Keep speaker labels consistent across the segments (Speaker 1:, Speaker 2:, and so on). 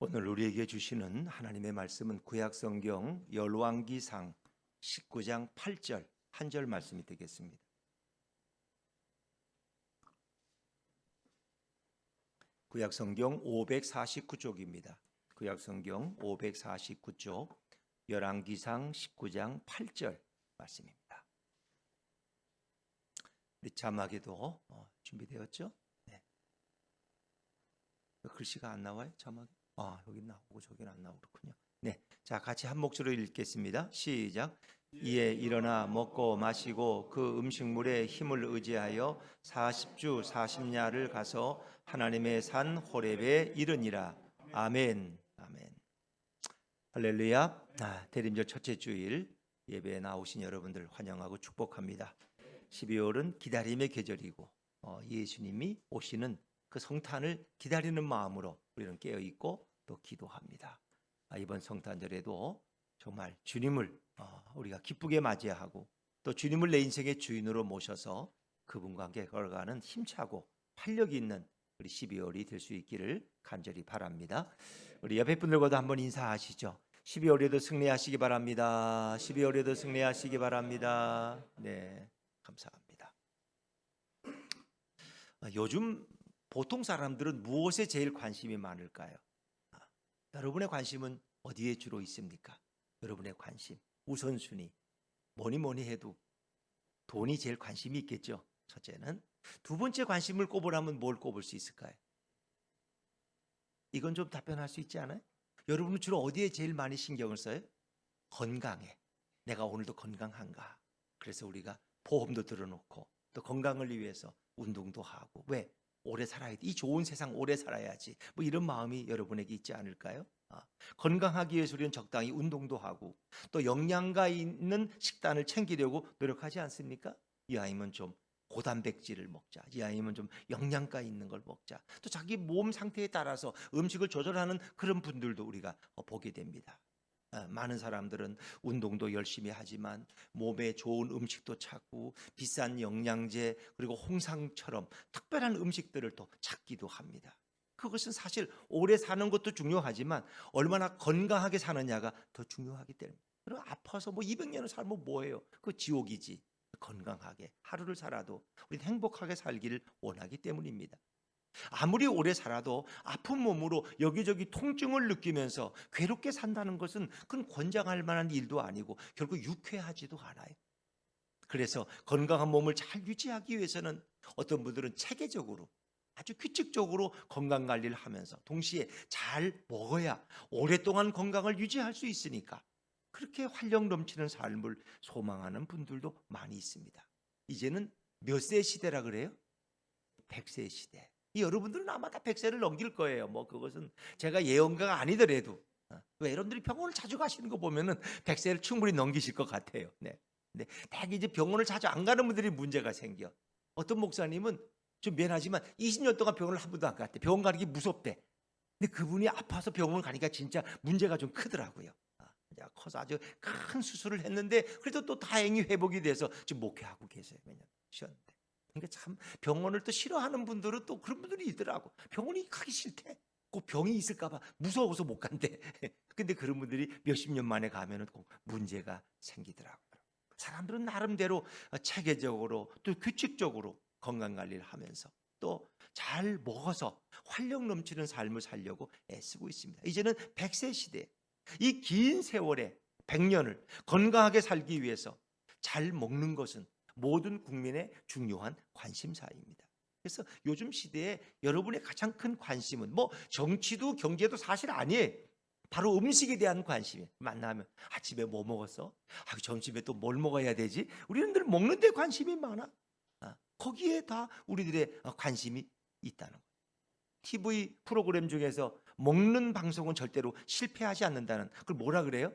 Speaker 1: 오늘 우리에게 주시는 하나님의 말씀은 구약성경 열왕기상 19장 8절 한 절 말씀이 되겠습니다. 구약성경 549쪽입니다. 구약성경 549쪽 열왕기상 19장 8절 말씀입니다. 우리 자막에도 준비되었죠? 네. 글씨가 안 나와요? 자막에? 여기 나오고 저기는 안 나오고 그렇군요. 네, 자 같이 한 목소리로 읽겠습니다. 시작. 이에 일어나 먹고 마시고 그 음식물의 힘을 의지하여 40주 40야를 가서 하나님의 산 호렙에 이르니라. 아멘. 아멘. 할렐루야. 대림절 첫째 주일 예배에 나오신 여러분들 환영하고 축복합니다. 12월은 기다림의 계절이고 예수님이 오시는 그 성탄을 기다리는 마음으로 우리는 깨어있고 또 기도합니다. 이번 성탄절에도 정말 주님을 우리가 기쁘게 맞이하고 또 주님을 내 인생의 주인으로 모셔서 그분과 함께 걸어가는 힘차고 활력 있는 우리 12월이 될 수 있기를 간절히 바랍니다. 우리 옆에 분들과도 한번 인사하시죠. 12월에도 승리하시기 바랍니다. 12월에도 승리하시기 바랍니다. 네, 감사합니다. 요즘 보통 사람들은 무엇에 제일 관심이 많을까요? 여러분의 관심은 어디에 주로 있습니까? 여러분의 관심, 우선순위, 뭐니 해도 돈이 제일 관심이 있겠죠. 첫째는. 두 번째 관심을 꼽으라면 뭘 꼽을 수 있을까요? 이건 좀 답변할 수 있지 않아요? 여러분은 주로 어디에 제일 많이 신경을 써요? 건강에. 내가 오늘도 건강한가? 그래서 우리가 보험도 들어놓고 또 건강을 위해서 운동도 하고. 왜? 오래 살아야 돼. 이 좋은 세상 오래 살아야지. 뭐 이런 마음이 여러분에게 있지 않을까요? 건강하기 위해서 우리는 적당히 운동도 하고 또 영양가 있는 식단을 챙기려고 노력하지 않습니까? 이왕이면 좀 고단백질을 먹자. 이왕이면 좀 영양가 있는 걸 먹자. 또 자기 몸 상태에 따라서 음식을 조절하는 그런 분들도 우리가 보게 됩니다. 많은 사람들은 운동도 열심히 하지만 몸에 좋은 음식도 찾고 비싼 영양제 그리고 홍삼처럼 특별한 음식들을 또 찾기도 합니다. 그것은 사실 오래 사는 것도 중요하지만 얼마나 건강하게 사느냐가 더 중요하기 때문에. 그리고 아파서 200년을 살면 뭐예요? 그 지옥이지. 건강하게 하루를 살아도 우리는 행복하게 살기를 원하기 때문입니다. 아무리 오래 살아도 아픈 몸으로 여기저기 통증을 느끼면서 괴롭게 산다는 것은 그건 권장할 만한 일도 아니고 결국 유쾌하지도 않아요. 그래서 건강한 몸을 잘 유지하기 위해서는 어떤 분들은 체계적으로 아주 규칙적으로 건강관리를 하면서 동시에 잘 먹어야 오랫동안 건강을 유지할 수 있으니까 그렇게 활력 넘치는 삶을 소망하는 분들도 많이 있습니다. 이제는 몇 세 시대라 그래요? 100세 시대. 여러분들은 아마 다 100세를 넘길 거예요. 그것은 제가 예언가가 아니더라도. 왜 여러분들이 병원을 자주 가시는 거 보면은 100세를 충분히 넘기실 것 같아요. 네. 근데 대개 이제 병원을 자주 안 가는 분들이 문제가 생겨. 어떤 목사님은 좀 미안하지만 20년 동안 병원을 한 번도 안 갔대. 병원 가는 게 무섭대. 근데 그분이 아파서 병원을 가니까 진짜 문제가 좀 크더라고요. 커서 아주 큰 수술을 했는데 그래도 또 다행히 회복이 돼서 지금 목회하고 계세요. 몇년 쉬었는데. 그러니까 참 병원을 또 싫어하는 분들은 또 그런 분들이 있더라고. 병원이 가기 싫대. 꼭 병이 있을까봐 무서워서 못 간대. 근데 그런 분들이 몇십 년 만에 가면은 꼭 문제가 생기더라고요. 사람들은 나름대로 체계적으로 또 규칙적으로 건강 관리를 하면서 또 잘 먹어서 활력 넘치는 삶을 살려고 애쓰고 있습니다. 이제는 100세 시대, 이 긴 세월에 100년을 건강하게 살기 위해서 잘 먹는 것은 모든 국민의 중요한 관심사입니다. 그래서 요즘 시대에 여러분의 가장 큰 관심은 정치도 경제도 사실 아니에요. 바로 음식에 대한 관심이에요. 만나면 아침에 뭐 먹었어? 점심에 또 뭘 먹어야 되지? 우리는 늘 먹는 데 관심이 많아. 거기에 다 우리들의 관심이 있다는 거예요. TV 프로그램 중에서 먹는 방송은 절대로 실패하지 않는다는 그걸 뭐라 그래요?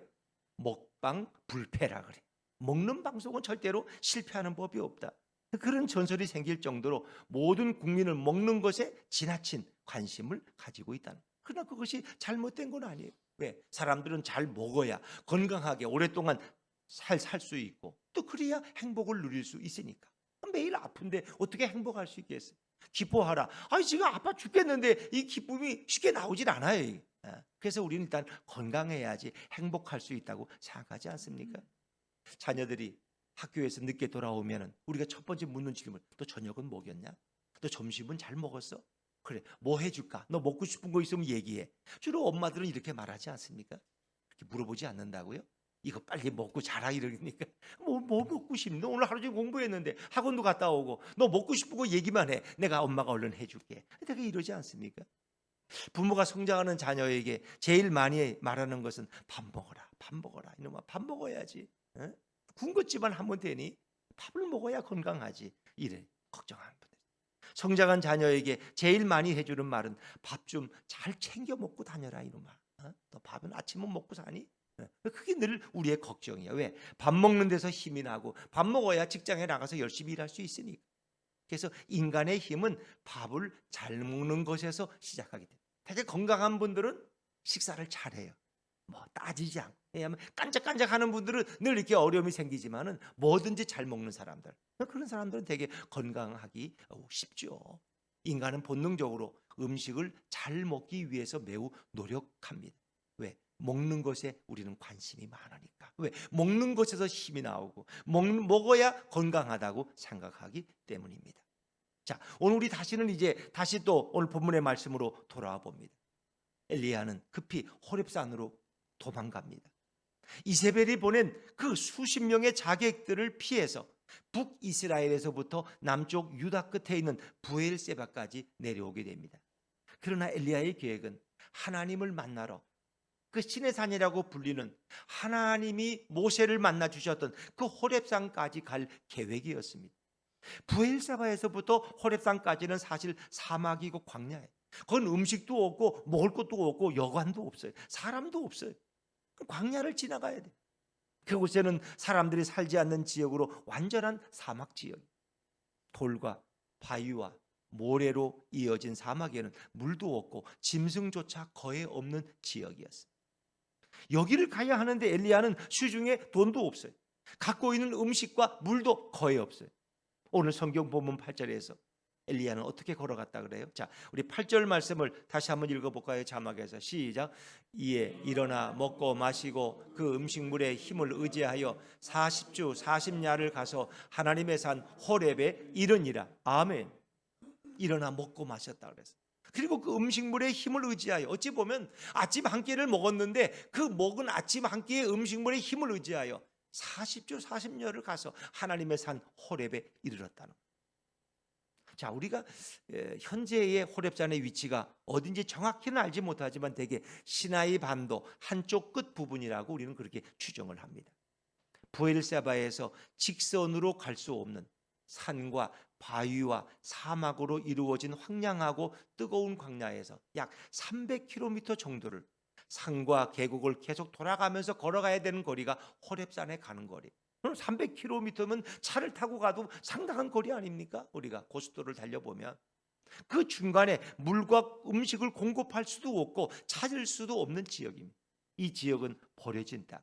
Speaker 1: 먹방 불패라 그래. 먹는 방송은 절대로 실패하는 법이 없다. 그런 전설이 생길 정도로 모든 국민을 먹는 것에 지나친 관심을 가지고 있다는. 그러나 그것이 잘못된 건 아니에요. 왜? 사람들은 잘 먹어야 건강하게 오랫동안 살 수 있고 또 그래야 행복을 누릴 수 있으니까. 매일 아픈데 어떻게 행복할 수 있겠어요? 기뻐하라. 지금 아파 죽겠는데 이 기쁨이 쉽게 나오질 않아요. 그래서 우리는 일단 건강해야지 행복할 수 있다고 생각하지 않습니까? 자녀들이 학교에서 늦게 돌아오면 우리가 첫 번째 묻는 질문, 너 저녁은 먹였냐? 너 점심은 잘 먹었어? 그래, 뭐 해줄까? 너 먹고 싶은 거 있으면 얘기해. 주로 엄마들은 이렇게 말하지 않습니까? 이렇게 물어보지 않는다고요? 이거 빨리 먹고 자라 이러니까 뭐 먹고 싶니? 너 오늘 하루 종일 공부했는데 학원도 갔다 오고 너 먹고 싶은 거 얘기만 해. 내가 엄마가 얼른 해줄게. 내가 이러지 않습니까? 부모가 성장하는 자녀에게 제일 많이 말하는 것은 밥 먹어라, 밥 먹어라. 이놈아 밥 먹어야지. 어? 군것질만 하면 되니? 밥을 먹어야 건강하지. 이래 걱정하는 분들. 성장한 자녀에게 제일 많이 해주는 말은 밥 좀 잘 챙겨 먹고 다녀라 이놈아. 너 밥은 아침은 먹고 사니? 그게 늘 우리의 걱정이야. 왜? 밥 먹는 데서 힘이 나고 밥 먹어야 직장에 나가서 열심히 일할 수 있으니까. 그래서 인간의 힘은 밥을 잘 먹는 것에서 시작하게 됩니다. 되게 건강한 분들은 식사를 잘해요. 뭐 따지지 않고. 왜냐하면 깐짝깐짝하는 분들은 늘 이렇게 어려움이 생기지만은 뭐든지 잘 먹는 사람들, 그런 사람들은 되게 건강하기 쉽죠. 인간은 본능적으로 음식을 잘 먹기 위해서 매우 노력합니다. 왜? 먹는 것에 우리는 관심이 많으니까. 왜? 먹는 것에서 힘이 나오고 먹어야 건강하다고 생각하기 때문입니다. 자, 오늘 우리 다시 또 오늘 본문의 말씀으로 돌아와 봅니다. 엘리야는 급히 호렙산으로 도망갑니다. 이세벨이 보낸 그 수십 명의 자객들을 피해서 북이스라엘에서부터 남쪽 유다 끝에 있는 부엘세바까지 내려오게 됩니다. 그러나 엘리야의 계획은 하나님을 만나러 그 신의 산이라고 불리는 하나님이 모세를 만나 주셨던 그 호렙산까지 갈 계획이었습니다. 부엘세바에서부터 호렙산까지는 사실 사막이고 광야예요. 그건 음식도 없고 먹을 것도 없고 여관도 없어요. 사람도 없어요. 광야를 지나가야 돼. 그곳에는 사람들이 살지 않는 지역으로 완전한 사막 지역. 돌과 바위와 모래로 이어진 사막에는 물도 없고 짐승조차 거의 없는 지역이었어요. 여기를 가야 하는데 엘리야는 시중에 돈도 없어요. 갖고 있는 음식과 물도 거의 없어요. 오늘 성경 본문 8절에서 엘리야는 어떻게 걸어갔다 그래요? 자, 우리 8절 말씀을 다시 한번 읽어볼까요? 자막에서 시작. 이에 일어나 먹고 마시고 그 음식물의 힘을 의지하여 40주 40야를 가서 하나님의 산 호렙에 이르니라. 아멘. 일어나 먹고 마셨다 그랬어요. 그리고 그 음식물의 힘을 의지하여, 어찌 보면 아침 한 끼를 먹었는데 그 먹은 아침 한 끼의 음식물의 힘을 의지하여 40주 40야를 가서 하나님의 산 호렙에 이르렀다는 거예요. 자, 우리가 현재의 호렙산의 위치가 어딘지 정확히는 알지 못하지만 대개 시나이 반도 한쪽 끝 부분이라고 우리는 그렇게 추정을 합니다. 부엘세바에서 직선으로 갈 수 없는 산과 바위와 사막으로 이루어진 황량하고 뜨거운 광야에서 약 300km 정도를 산과 계곡을 계속 돌아가면서 걸어가야 되는 거리가 호렙산에 가는 거리. 300km면 차를 타고 가도 상당한 거리 아닙니까? 우리가 고속도로를 달려보면 그 중간에 물과 음식을 공급할 수도 없고 찾을 수도 없는 지역입니다. 이 지역은 버려진 땅,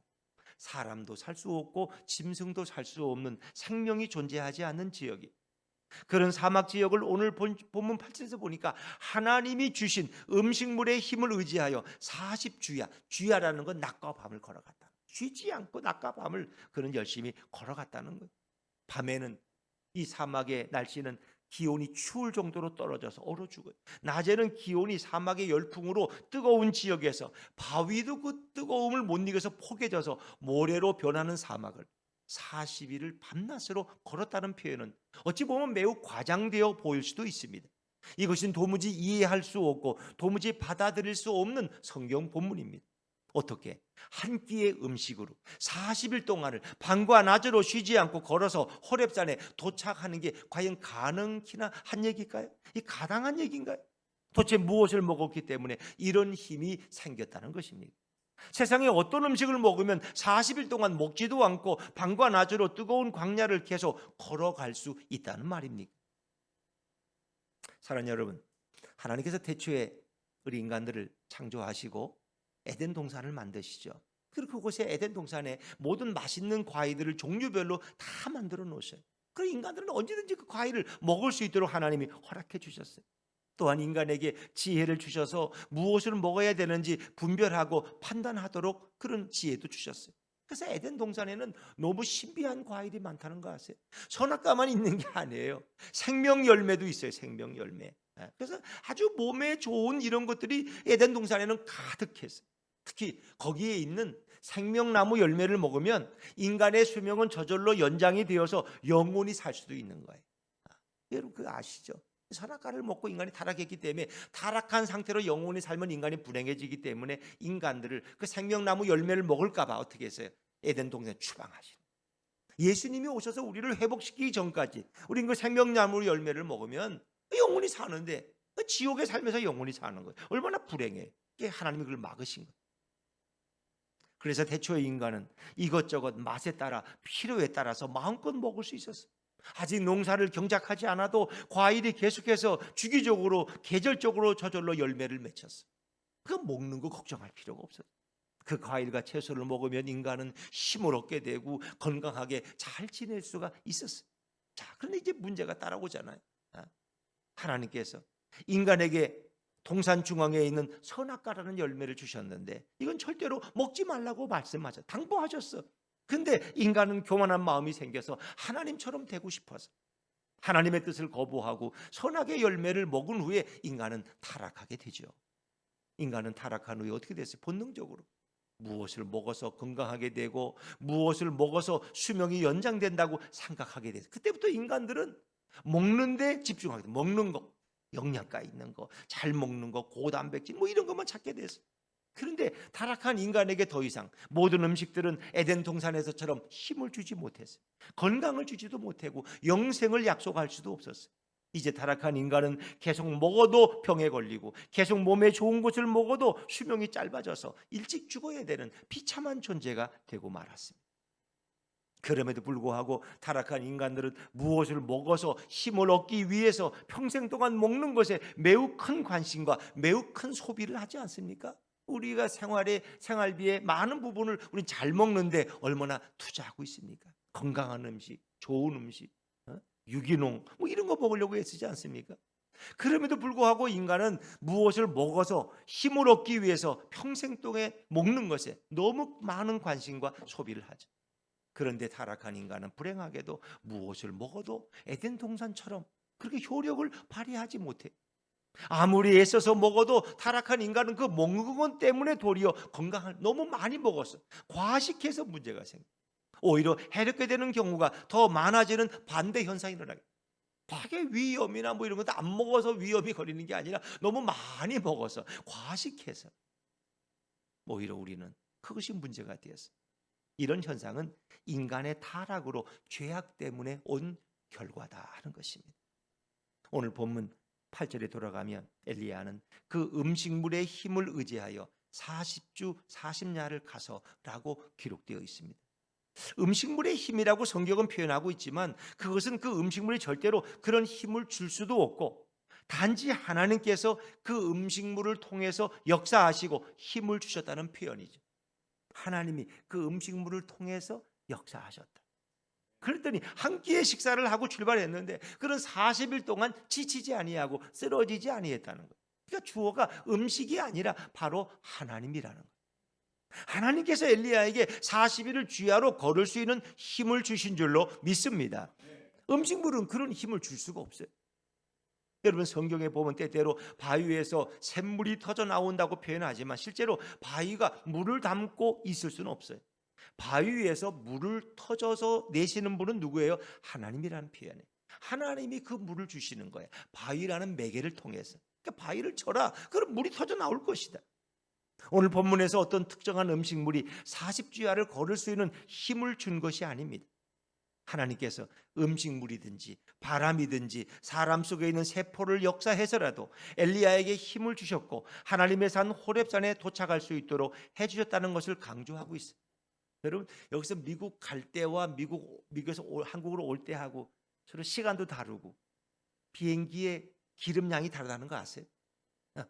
Speaker 1: 사람도 살 수 없고 짐승도 살 수 없는 생명이 존재하지 않는 지역이, 그런 사막 지역을 오늘 본문 8절에서 보니까 하나님이 주신 음식물의 힘을 의지하여 40주야, 주야라는 건 낮과 밤을 걸어갔다. 쉬지 않고 낮과 밤을 그는 열심히 걸어갔다는 거예요. 밤에는 이 사막의 날씨는 기온이 추울 정도로 떨어져서 얼어 죽어요. 낮에는 기온이 사막의 열풍으로 뜨거운 지역에서 바위도 그 뜨거움을 못 이겨서 포개져서 모래로 변하는 사막을 40일을 밤낮으로 걸었다는 표현은 어찌 보면 매우 과장되어 보일 수도 있습니다. 이것은 도무지 이해할 수 없고 도무지 받아들일 수 없는 성경 본문입니다. 어떻게 한 끼의 음식으로 40일 동안을 밤과 낮으로 쉬지 않고 걸어서 호렙산에 도착하는 게 과연 가능키나 한 얘기일까요? 이 가당한 얘기인가요? 도대체 무엇을 먹었기 때문에 이런 힘이 생겼다는 것입니다. 세상에 어떤 음식을 먹으면 40일 동안 먹지도 않고 밤과 낮으로 뜨거운 광야를 계속 걸어갈 수 있다는 말입니까? 사랑하는 여러분, 하나님께서 태초에 우리 인간들을 창조하시고 에덴 동산을 만드시죠. 그리고 그곳에 에덴 동산에 모든 맛있는 과일들을 종류별로 다 만들어 놓으셔요. 그리고 인간들은 언제든지 그 과일을 먹을 수 있도록 하나님이 허락해 주셨어요. 또한 인간에게 지혜를 주셔서 무엇을 먹어야 되는지 분별하고 판단하도록 그런 지혜도 주셨어요. 그래서 에덴 동산에는 너무 신비한 과일이 많다는 거 아세요? 선악과만 있는 게 아니에요. 생명 열매도 있어요. 생명 열매. 그래서 아주 몸에 좋은 이런 것들이 에덴 동산에는 가득했어요. 특히 거기에 있는 생명나무 열매를 먹으면 인간의 수명은 저절로 연장이 되어서 영원히 살 수도 있는 거예요. 여러분 그거 아시죠? 선악과를 먹고 인간이 타락했기 때문에 타락한 상태로 영원히 살면 인간이 불행해지기 때문에 인간들을 그 생명나무 열매를 먹을까 봐 어떻게 했어요? 에덴 동산에 추방하시는. 예수님이 오셔서 우리를 회복시키기 전까지 우린 그 생명나무 열매를 먹으면 영원히 사는데 지옥에 살면서 영원히 사는 거예요. 얼마나 불행해. 이게 하나님이 그걸 막으신 거예요. 그래서 태초의 인간은 이것저것 맛에 따라 필요에 따라서 마음껏 먹을 수 있었어요. 아직 농사를 경작하지 않아도 과일이 계속해서 주기적으로 계절적으로 저절로 열매를 맺혔어요. 그거 먹는 거 걱정할 필요가 없어요. 그 과일과 채소를 먹으면 인간은 힘을 얻게 되고 건강하게 잘 지낼 수가 있었어요. 자, 그런데 이제 문제가 따라오잖아요. 하나님께서 인간에게 동산 중앙에 있는 선악과라는 열매를 주셨는데 이건 절대로 먹지 말라고 말씀하셨어. 당부하셨어. 근데 인간은 교만한 마음이 생겨서 하나님처럼 되고 싶어서 하나님의 뜻을 거부하고 선악의 열매를 먹은 후에 인간은 타락하게 되죠. 인간은 타락한 후에 어떻게 됐어요? 본능적으로 무엇을 먹어서 건강하게 되고 무엇을 먹어서 수명이 연장된다고 생각하게 돼서 그때부터 인간들은 먹는 데 집중하게 돼요. 먹는 거, 영양가 있는 거, 잘 먹는 거, 고단백질 뭐 이런 것만 찾게 됐어요. 그런데 타락한 인간에게 더 이상 모든 음식들은 에덴 동산에서처럼 힘을 주지 못했어요. 건강을 주지도 못하고 영생을 약속할 수도 없었어요. 이제 타락한 인간은 계속 먹어도 병에 걸리고 계속 몸에 좋은 것을 먹어도 수명이 짧아져서 일찍 죽어야 되는 비참한 존재가 되고 말았습니다. 그럼에도 불구하고 타락한 인간들은 무엇을 먹어서 힘을 얻기 위해서 평생 동안 먹는 것에 매우 큰 관심과 매우 큰 소비를 하지 않습니까? 우리가 생활비의 많은 부분을 우리 잘 먹는데 얼마나 투자하고 있습니까? 건강한 음식, 좋은 음식, 유기농 뭐 이런 거 먹으려고 애쓰지 않습니까? 그럼에도 불구하고 인간은 무엇을 먹어서 힘을 얻기 위해서 평생 동안 먹는 것에 너무 많은 관심과 소비를 하죠. 그런데 타락한 인간은 불행하게도 무엇을 먹어도 에덴 동산처럼 그렇게 효력을 발휘하지 못해. 아무리 애써서 먹어도 타락한 인간은 그 먹는 것 때문에 도리어 건강을 너무 많이 먹어서 과식해서 문제가 생겨. 오히려 해롭게 되는 경우가 더 많아지는 반대 현상이 일어나게. 되게 위염이나 뭐 이런 것도 안 먹어서 위염이 걸리는 게 아니라 너무 많이 먹어서 과식해서 오히려 우리는 그것이 문제가 되었어. 이런 현상은 인간의 타락으로 죄악 때문에 온 결과다 하는 것입니다. 오늘 본문 8절에 돌아가면 엘리야는 그 음식물의 힘을 의지하여 40주 40야를 가서라고 기록되어 있습니다. 음식물의 힘이라고 성경은 표현하고 있지만 그것은 그 음식물이 절대로 그런 힘을 줄 수도 없고 단지 하나님께서 그 음식물을 통해서 역사하시고 힘을 주셨다는 표현이죠. 하나님이 그 음식물을 통해서 역사하셨다. 그랬더니 한 끼의 식사를 하고 출발했는데 그런 40일 동안 지치지 아니하고 쓰러지지 아니했다는 거예요. 그러니까 주어가 음식이 아니라 바로 하나님이라는 거예요. 하나님께서 엘리야에게 40일을 주야로 걸을 수 있는 힘을 주신 줄로 믿습니다. 음식물은 그런 힘을 줄 수가 없어요. 여러분 성경에 보면 때때로 바위에서 샘물이 터져 나온다고 표현하지만 실제로 바위가 물을 담고 있을 수는 없어요. 바위 위에서 물을 터져서 내시는 분은 누구예요? 하나님이라는 표현이에요. 하나님이 그 물을 주시는 거예요. 바위라는 매개를 통해서. 그러니까 바위를 쳐라. 그럼 물이 터져 나올 것이다. 오늘 본문에서 어떤 특정한 음식물이 40주야를 걸을 수 있는 힘을 준 것이 아닙니다. 하나님께서 음식물이든지 바람이든지 사람 속에 있는 세포를 역사해서라도 엘리야에게 힘을 주셨고 하나님의 산 호렙산에 도착할 수 있도록 해주셨다는 것을 강조하고 있어요. 여러분 여기서 미국 갈 때와 미국에서 한국으로 올 때하고 서로 시간도 다르고 비행기의 기름량이 다르다는 거 아세요?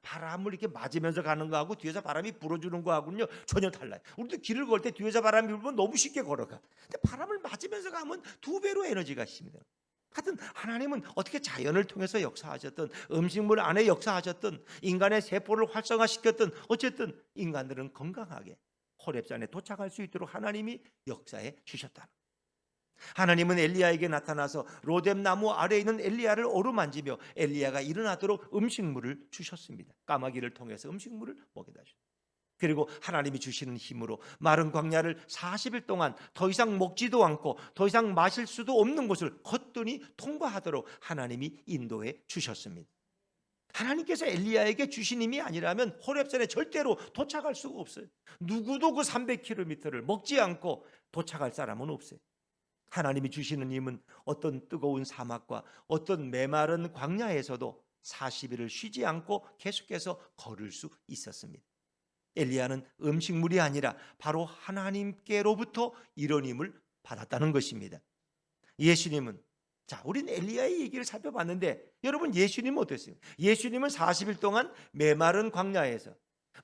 Speaker 1: 바람을 이렇게 맞으면서 가는 거하고 뒤에서 바람이 불어주는 거하고는요 전혀 달라요. 우리도 길을 걸 때 뒤에서 바람이 불면 너무 쉽게 걸어가. 근데 바람을 맞으면서 가면 2배로 에너지가 힘이 돼요. 하여튼 하나님은 어떻게 자연을 통해서 역사하셨든 음식물 안에 역사하셨든 인간의 세포를 활성화시켰든 어쨌든 인간들은 건강하게 호렙산에 도착할 수 있도록 하나님이 역사해 주셨다. 하나님은 엘리야에게 나타나서 로뎀 나무 아래에 있는 엘리야를 어루만지며 엘리야가 일어나도록 음식물을 주셨습니다. 까마귀를 통해서 음식물을 먹이다 주셨습니다. 그리고 하나님이 주시는 힘으로 마른 광야를 40일 동안 더 이상 먹지도 않고 더 이상 마실 수도 없는 곳을 거뜬히 통과하도록 하나님이 인도해 주셨습니다. 하나님께서 엘리야에게 주신 힘이 아니라면 호렙산에 절대로 도착할 수가 없어요. 누구도 그 300km를 먹지 않고 도착할 사람은 없어요. 하나님이 주시는 힘은 어떤 뜨거운 사막과 어떤 메마른 광야에서도 40일을 쉬지 않고 계속해서 걸을 수 있었습니다. 엘리야는 음식물이 아니라 바로 하나님께로부터 이런 힘을 받았다는 것입니다. 예수님은, 자, 우린 엘리야의 얘기를 살펴봤는데 여러분 예수님은 어땠어요? 예수님은 40일 동안 메마른 광야에서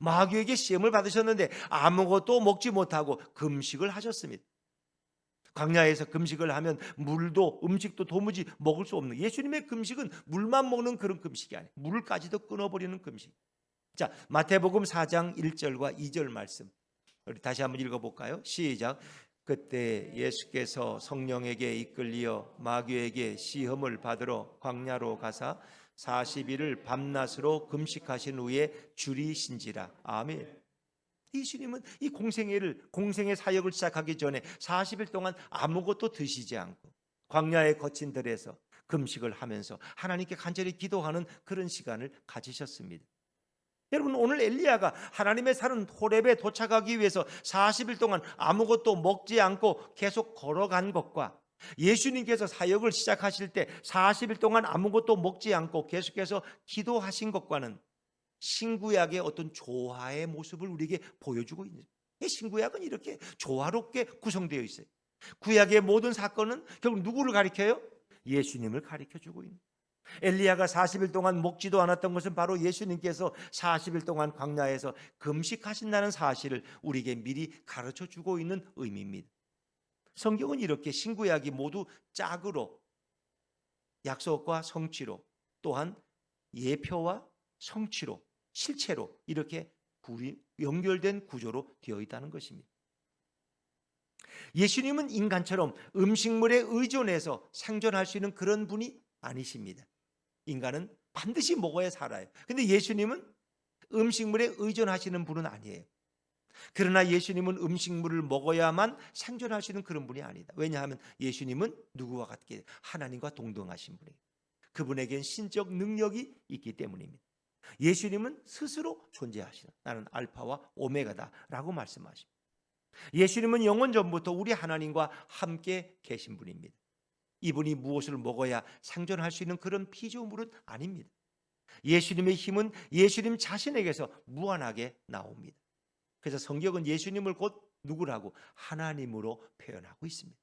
Speaker 1: 마귀에게 시험을 받으셨는데 아무것도 먹지 못하고 금식을 하셨습니다. 광야에서 금식을 하면 물도 음식도 도무지 먹을 수 없는, 예수님의 금식은 물만 먹는 그런 금식이 아니에요. 물까지도 끊어버리는 금식. 자, 마태복음 4장 1절과 2절 말씀 우리 다시 한번 읽어볼까요? 시작. 그때 예수께서 성령에게 이끌리어 마귀에게 시험을 받으러 광야로 가사 40일을 밤낮으로 금식하신 후에 줄이신지라. 아멘. 예수님은 이 공생의 사역을 시작하기 전에 40일 동안 아무것도 드시지 않고 광야의 거친 들에서 금식을 하면서 하나님께 간절히 기도하는 그런 시간을 가지셨습니다. 여러분, 오늘 엘리야가 하나님의 사는 호렙에 도착하기 위해서 40일 동안 아무것도 먹지 않고 계속 걸어간 것과 예수님께서 사역을 시작하실 때 40일 동안 아무것도 먹지 않고 계속해서 기도하신 것과는 신구약의 어떤 조화의 모습을 우리에게 보여주고 있는, 신구약은 이렇게 조화롭게 구성되어 있어요. 구약의 모든 사건은 결국 누구를 가리켜요? 예수님을 가리켜주고 있는. 엘리야가 40일 동안 먹지도 않았던 것은 바로 예수님께서 40일 동안 광야에서 금식하신다는 사실을 우리에게 미리 가르쳐주고 있는 의미입니다. 성경은 이렇게 신구약이 모두 짝으로 약속과 성취로 또한 예표와 성취로 실체로 이렇게 연결된 구조로 되어 있다는 것입니다. 예수님은 인간처럼 음식물에 의존해서 생존할 수 있는 그런 분이 아니십니다. 인간은 반드시 먹어야 살아요. 근데 예수님은 음식물에 의존하시는 분은 아니에요. 그러나 예수님은 음식물을 먹어야만 생존할 수 있는 그런 분이 아니다. 왜냐하면 예수님은 누구와 같게 하나님과 동등하신 분이에요. 그분에겐 신적 능력이 있기 때문입니다. 예수님은 스스로 존재하시는, 나는 알파와 오메가다 라고 말씀하십니다. 예수님은 영원 전부터 우리 하나님과 함께 계신 분입니다. 이분이 무엇을 먹어야 생존할 수 있는 그런 피조물은 아닙니다. 예수님의 힘은 예수님 자신에게서 무한하게 나옵니다. 그래서 성경은 예수님을 곧 누구라고? 하나님으로 표현하고 있습니다.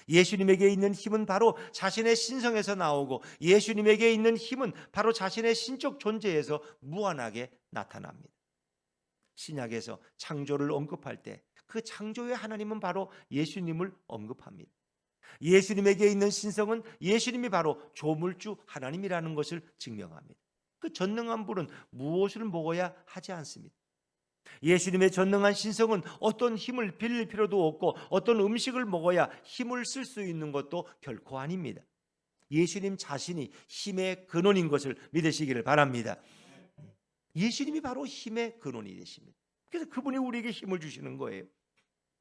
Speaker 1: 예수님에게 있는 힘은 바로 자신의 신성에서 나오고 예수님에게 있는 힘은 바로 자신의 신적 존재에서 무한하게 나타납니다. 신약에서 창조를 언급할 때 그 창조의 하나님은 바로 예수님을 언급합니다. 예수님에게 있는 신성은 예수님이 바로 조물주 하나님이라는 것을 증명합니다. 그 전능한 분은 무엇을 먹어야 하지 않습니다. 예수님의 전능한 신성은 어떤 힘을 빌릴 필요도 없고 어떤 음식을 먹어야 힘을 쓸 수 있는 것도 결코 아닙니다. 예수님 자신이 힘의 근원인 것을 믿으시기를 바랍니다. 예수님이 바로 힘의 근원이 되십니다. 그래서 그분이 우리에게 힘을 주시는 거예요.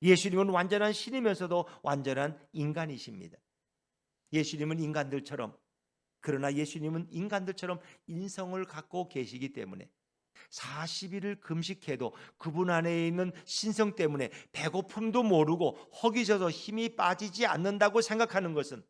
Speaker 1: 예수님은 완전한 신이면서도 완전한 인간이십니다. 예수님은 인간들처럼, 그러나 예수님은 인간들처럼 인성을 갖고 계시기 때문에 40일을 금식해도 그분 안에 있는 신성 때문에 배고픔도 모르고 허기져서 힘이 빠지지 않는다고 생각하는 것은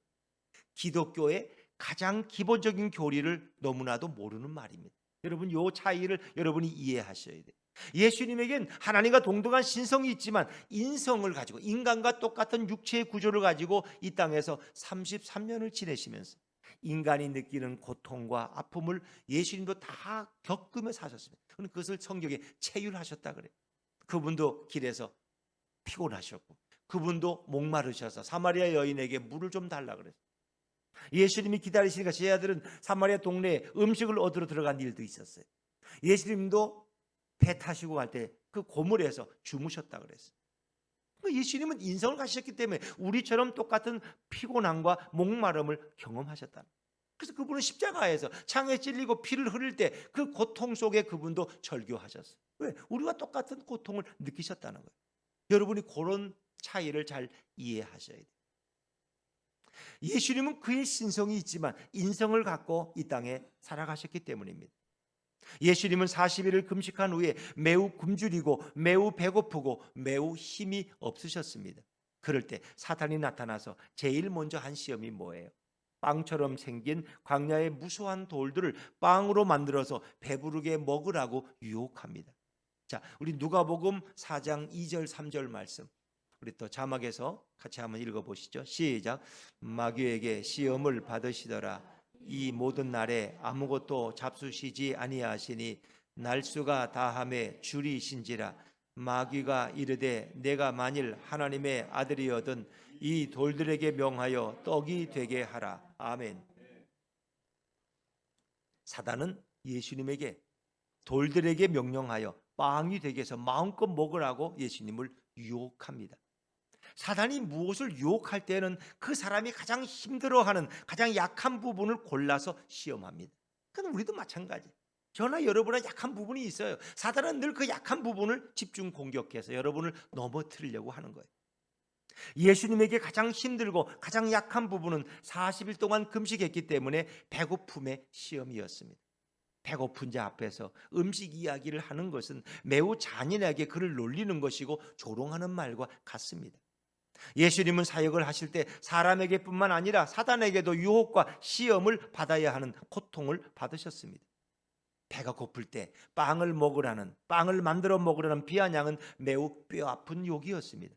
Speaker 1: 기독교의 가장 기본적인 교리를 너무나도 모르는 말입니다. 여러분, 이 차이를 여러분이 이해하셔야 돼요. 예수님에겐 하나님과 동등한 신성이 있지만 인성을 가지고 인간과 똑같은 육체의 구조를 가지고 이 땅에서 33년을 지내시면서 인간이 느끼는 고통과 아픔을 예수님도 다 겪으며 사셨습니다. 그것을 성경에 체휼하셨다 그래요. 그분도 길에서 피곤하셨고 그분도 목마르셔서 사마리아 여인에게 물을 좀 달라 그랬어요. 예수님이 기다리시니까 제자들은 사마리아 동네에 음식을 얻으러 들어간 일도 있었어요. 예수님도 배 타시고 갈 때 그 고물에서 주무셨다 그랬어요. 예수님은 인성을 가지셨기 때문에 우리처럼 똑같은 피곤함과 목마름을 경험하셨다. 그래서 그분은 십자가에서 창에 찔리고 피를 흘릴 때 그 고통 속에 그분도 절규하셨어요. 왜? 우리와 똑같은 고통을 느끼셨다는 거예요. 여러분이 그런 차이를 잘 이해하셔야 돼요. 예수님은 그의 신성이 있지만 인성을 갖고 이 땅에 살아가셨기 때문입니다. 예수님은 40일을 금식한 후에 매우 굶주리고 매우 배고프고 매우 힘이 없으셨습니다. 그럴 때 사탄이 나타나서 제일 먼저 한 시험이 뭐예요? 빵처럼 생긴 광야의 무수한 돌들을 빵으로 만들어서 배부르게 먹으라고 유혹합니다. 자, 우리 누가복음 4장 2절 3절 말씀 우리 또 자막에서 같이 한번 읽어보시죠. 시작. 마귀에게 시험을 받으시더라. 이 모든 날에 아무것도 잡수시지 아니하시니 날수가 다함에 줄이신지라. 마귀가 이르되 내가 만일 하나님의 아들이거든 이 돌들에게 명하여 떡이 되게 하라. 아멘. 사단은 예수님에게 돌들에게 명령하여 빵이 되게 해서 마음껏 먹으라고 예수님을 유혹합니다. 사단이 무엇을 유혹할 때는 그 사람이 가장 힘들어하는 가장 약한 부분을 골라서 시험합니다. 그건 우리도 마찬가지. 저나 여러분의 약한 부분이 있어요. 사단은 늘 그 약한 부분을 집중 공격해서 여러분을 넘어뜨리려고 하는 거예요. 예수님에게 가장 힘들고 가장 약한 부분은 40일 동안 금식했기 때문에 배고픔의 시험이었습니다. 배고픈 자 앞에서 음식 이야기를 하는 것은 매우 잔인하게 그를 놀리는 것이고 조롱하는 말과 같습니다. 예수님은 사역을 하실 때 사람에게뿐만 아니라 사단에게도 유혹과 시험을 받아야 하는 고통을 받으셨습니다. 배가 고플 때 빵을 먹으라는, 빵을 만들어 먹으라는 비아냥은 매우 뼈아픈 욕이었습니다.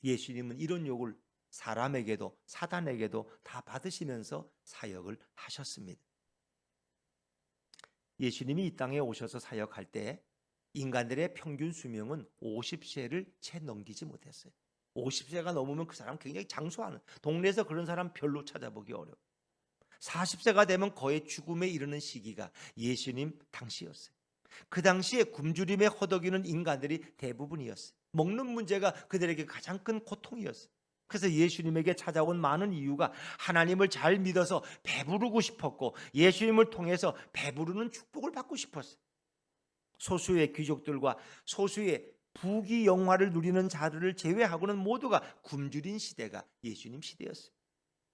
Speaker 1: 예수님은 이런 욕을 사람에게도 사단에게도 다 받으시면서 사역을 하셨습니다. 예수님이 이 땅에 오셔서 사역할 때 인간들의 평균 수명은 50세를 채 넘기지 못했어요. 50세가 넘으면 그 사람 굉장히 장수하는, 동네에서 그런 사람 별로 찾아보기 어려워요. 40세가 되면 거의 죽음에 이르는 시기가 예수님 당시였어요. 그 당시에 굶주림에 허덕이는 인간들이 대부분이었어요. 먹는 문제가 그들에게 가장 큰 고통이었어요. 그래서 예수님에게 찾아온 많은 이유가 하나님을 잘 믿어서 배부르고 싶었고 예수님을 통해서 배부르는 축복을 받고 싶었어요. 소수의 귀족들과 소수의 부귀 영화를 누리는 자들을 제외하고는 모두가 굶주린 시대가 예수님 시대였어요.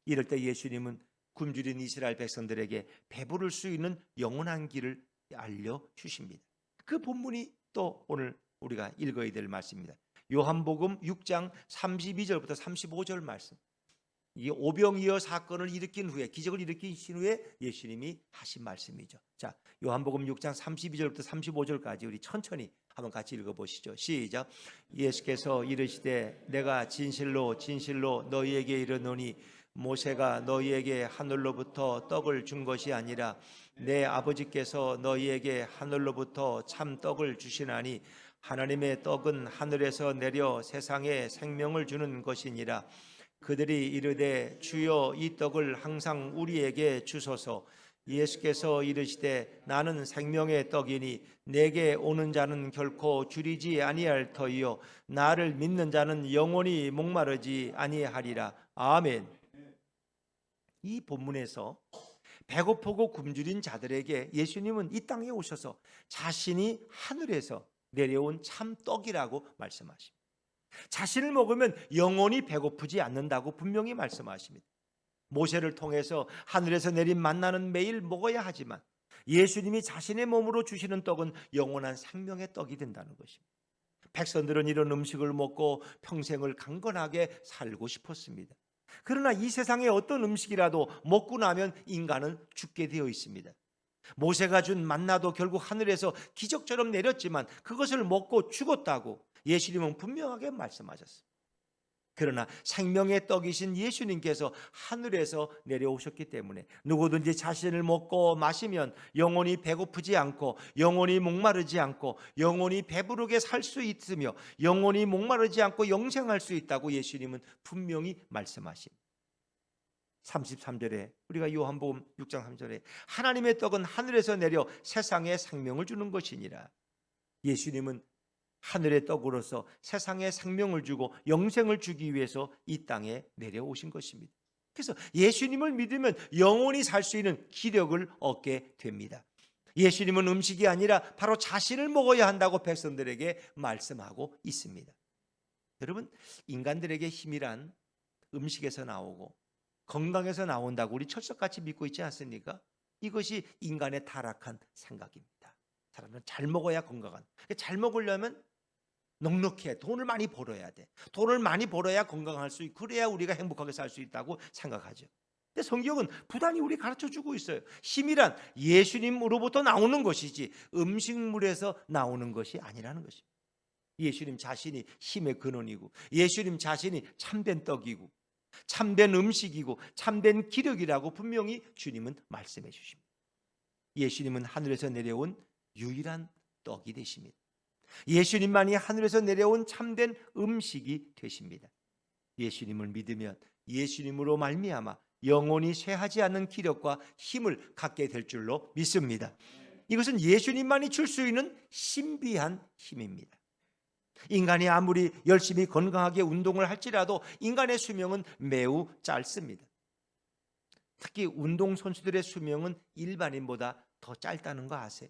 Speaker 1: 이럴 때 예수님은 굶주린 이스라엘 백성들에게 배부를 수 있는 영원한 길을 알려주십니다. 그 본문이 또 오늘 우리가 읽어야 될 말씀입니다. 요한복음 6장 32절부터 35절 말씀. 이 오병이어 사건을 일으킨 후에, 기적을 일으키신 후에 예수님이 하신 말씀이죠. 자, 요한복음 6장 32절부터 35절까지 우리 천천히 한번 같이 읽어보시죠. 시작. 예수께서 이르시되 내가 진실로 진실로 너희에게 이르노니 모세가 너희에게 하늘로부터 떡을 준 것이 아니라 내 아버지께서 너희에게 하늘로부터 참 떡을 주시나니 하나님의 떡은 하늘에서 내려 세상에 생명을 주는 것이니라. 그들이 이르되 주여 이 떡을 항상 우리에게 주소서. 예수께서 이르시되 나는 생명의 떡이니 내게 오는 자는 결코 줄이지 아니할 터이요 나를 믿는 자는 영원히 목마르지 아니하리라. 아멘. 이 본문에서 배고프고 굶주린 자들에게 예수님은 이 땅에 오셔서 자신이 하늘에서 내려온 참 떡이라고 말씀하십니다. 자신을 먹으면 영원히 배고프지 않는다고 분명히 말씀하십니다. 모세를 통해서 하늘에서 내린 만나는 매일 먹어야 하지만 예수님이 자신의 몸으로 주시는 떡은 영원한 생명의 떡이 된다는 것입니다. 백성들은 이런 음식을 먹고 평생을 강건하게 살고 싶었습니다. 그러나 이 세상의 어떤 음식이라도 먹고 나면 인간은 죽게 되어 있습니다. 모세가 준 만나도 결국 하늘에서 기적처럼 내렸지만 그것을 먹고 죽었다고 예수님은 분명하게 말씀하셨습니다. 그러나 생명의 떡이신 예수님께서 하늘에서 내려오셨기 때문에 누구든지 자신을 먹고 마시면 영원히 배고프지 않고 영원히 목마르지 않고 영원히 배부르게 살 수 있으며 영원히 목마르지 않고 영생할 수 있다고 예수님은 분명히 말씀하십니다. 33절에 우리가 요한복음 6장 3절에 하나님의 떡은 하늘에서 내려 세상에 생명을 주는 것이니라. 예수님은 하늘의 떡으로서 세상에 생명을 주고 영생을 주기 위해서 이 땅에 내려오신 것입니다. 그래서 예수님을 믿으면 영원히 살 수 있는 기력을 얻게 됩니다. 예수님은 음식이 아니라 바로 자신을 먹어야 한다고 백성들에게 말씀하고 있습니다. 여러분, 인간들에게 힘이란 음식에서 나오고 건강에서 나온다고 우리 철석같이 믿고 있지 않습니까? 이것이 인간의 타락한 생각입니다. 사람은 잘 먹어야 건강한. 잘 먹으려면 넉넉해. 돈을 많이 벌어야 돼. 돈을 많이 벌어야 건강할 수 있고 그래야 우리가 행복하게 살 수 있다고 생각하죠. 근데 성경은 부단히 우리 가르쳐주고 있어요. 힘이란 예수님으로부터 나오는 것이지 음식물에서 나오는 것이 아니라는 것입니다. 예수님 자신이 힘의 근원이고 예수님 자신이 참된 떡이고 참된 음식이고 참된 기력이라고 분명히 주님은 말씀해 주십니다. 예수님은 하늘에서 내려온 유일한 떡이 되십니다. 예수님만이 하늘에서 내려온 참된 음식이 되십니다. 예수님을 믿으면 예수님으로 말미암아 영원히 쇠하지 않는 기력과 힘을 갖게 될 줄로 믿습니다. 이것은 예수님만이 줄 수 있는 신비한 힘입니다. 인간이 아무리 열심히 건강하게 운동을 할지라도 인간의 수명은 매우 짧습니다. 특히 운동선수들의 수명은 일반인보다 더 짧다는 거 아세요?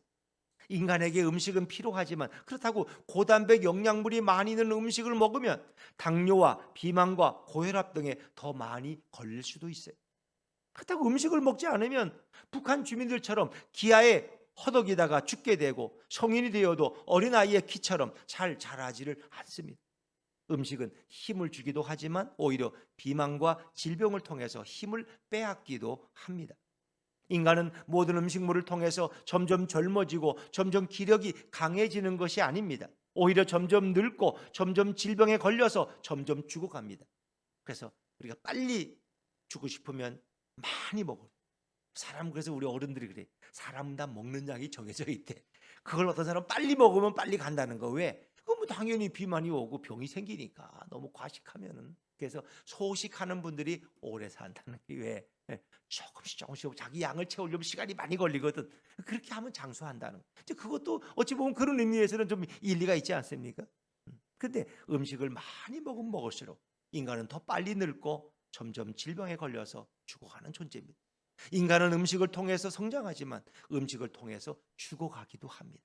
Speaker 1: 인간에게 음식은 필요하지만 그렇다고 고단백 영양분이 많이 있는 음식을 먹으면 당뇨와 비만과 고혈압 등에 더 많이 걸릴 수도 있어요. 그렇다고 음식을 먹지 않으면 북한 주민들처럼 기아에 허덕이다가 죽게 되고 성인이 되어도 어린아이의 키처럼 잘 자라지를 않습니다. 음식은 힘을 주기도 하지만 오히려 비만과 질병을 통해서 힘을 빼앗기도 합니다. 인간은 모든 음식물을 통해서 점점 젊어지고 점점 기력이 강해지는 것이 아닙니다. 오히려 점점 늙고 점점 질병에 걸려서 점점 죽어갑니다. 그래서 우리가 빨리 죽고 싶으면 많이 먹어요. 사람 그래서 우리 어른들이 그래. 사람은 다 먹는 양이 정해져 있대. 그걸 어떤 사람 빨리 먹으면 빨리 간다는 거. 왜? 그건 뭐 당연히 비만이 오고 병이 생기니까 너무 과식하면은. 그래서 소식하는 분들이 오래 산다는 게 왜? 조금씩 자기 양을 채우려면 시간이 많이 걸리거든. 그렇게 하면 장수한다는 거. 그것도 어찌 보면 그런 의미에서는 좀 일리가 있지 않습니까? 근데 음식을 많이 먹으면 먹을수록 인간은 더 빨리 늙고 점점 질병에 걸려서 죽어가는 존재입니다. 인간은 음식을 통해서 성장하지만 음식을 통해서 죽어가기도 합니다.